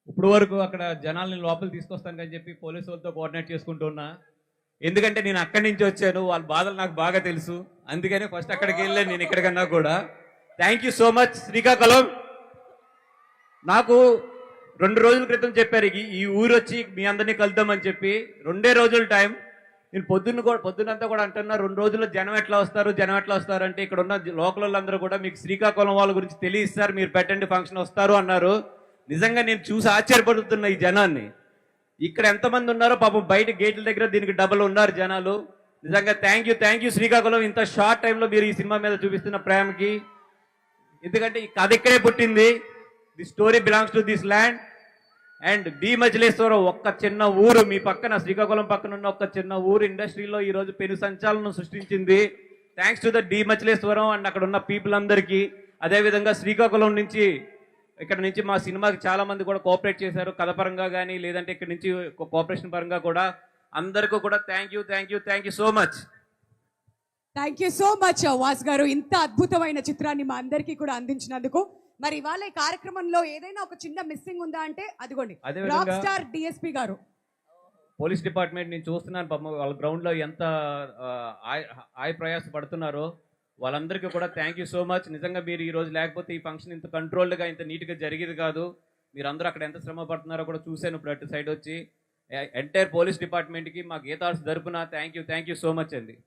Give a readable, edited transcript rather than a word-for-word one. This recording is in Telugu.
ఇప్పుడు వరకు అక్కడ జనాల్ని లోపల తీసుకొస్తానని చెప్పి పోలీసు వాళ్ళతో కోఆర్డినేట్ చేసుకుంటూ ఉన్నా. ఎందుకంటే నేను అక్కడి నుంచి వచ్చాను, వాళ్ళ బాధలు నాకు బాగా తెలుసు. అందుకనే ఫస్ట్ అక్కడికి వెళ్ళాను నేను ఇక్కడికన్నా కూడా. Thank you so much Srikakulam. నాకు 2 రోజుల క్రితం చెప్పారు ఈ ఊరు వచ్చి మీ అందరినీ కలుద్దామని చెప్పి. 2 రోజుల టైం. నేను పొద్దునంతా కూడా అంటున్నా 2 రోజుల్లో జనం ఎట్లా వస్తారు అంటే ఇక్కడ ఉన్న లోకల్ వాళ్ళందరూ కూడా మీకు శ్రీకాకుళం వాళ్ళ గురించి తెలియస్తారు, మీరు పెట్టండి ఫంక్షన్ వస్తారు అన్నారు. నిజంగా నేను చూసి ఆశ్చర్యపడుతున్నా ఈ జనాన్ని. ఇక్కడ ఎంతమంది ఉన్నారో పాపం బయట గేట్ల దగ్గర దీనికి డబల్ ఉన్నారు జనాలు. నిజంగా థ్యాంక్ యూ శ్రీకాకుళం, ఇంత షార్ట్ టైంలో మీరు ఈ సినిమా మీద చూపిస్తున్న ప్రేమకి. ఎందుకంటే ఈ కథ ఇక్కడే పుట్టింది. The story belongs to this land. And D Machileswaram ఒక్క చిన్న ఊరు మీ పక్కన, శ్రీకాకుళం పక్కన ఉన్న ఒక్క చిన్న ఊరు ఇండస్ట్రీలో ఈరోజు పెను సంచలనం సృష్టించింది. Thanks to the D Machileswaram and అక్కడ ఉన్న పీపుల్ అందరికీ. అదేవిధంగా శ్రీకాకుళం నుంచి ఇక్కడ నుంచి మా సినిమాకి చాలా మంది కూడా కోఆపరేట్ చేశారు, కథ పరంగా కానీ లేదంటే ఇక్కడ నుంచి కోఆపరేషన్ పరంగా కూడా. అందరికీ కూడా thank you so much. Thank you so much was గారు, ఇంత అద్భుతమైన చిత్రాన్ని మా అందరికీ కూడా అందించినందుకు. మరి ఇవాళ ఈ కార్యక్రమంలో ఏదైనా ఒక చిన్న మిస్సింగ్ ఉందా అంటే అదిగోండి రాక్ స్టార్ డిఎస్పీ గారు. పోలీస్ డిపార్ట్మెంట్ నేను చూస్తున్నాను పాపం వాళ్ళ గ్రౌండ్లో ఎంత ఆయ ప్రయాస పడుతున్నారో. వాళ్ళందరికీ కూడా థ్యాంక్ యూ సో మచ్. నిజంగా మీరు ఈ రోజు లేకపోతే ఈ ఫంక్షన్ ఇంత కంట్రోల్డ్గా ఇంత నీట్గా జరిగేది కాదు. మీరు అందరూ అక్కడ ఎంత శ్రమ పడుతున్నారో కూడా చూశాను ఇప్పుడు అటు సైడ్ వచ్చి. ఎంటైర్ పోలీస్ డిపార్ట్మెంట్కి మా గీతార్స్ తరపున థ్యాంక్ యూ సో మచ్ అండి.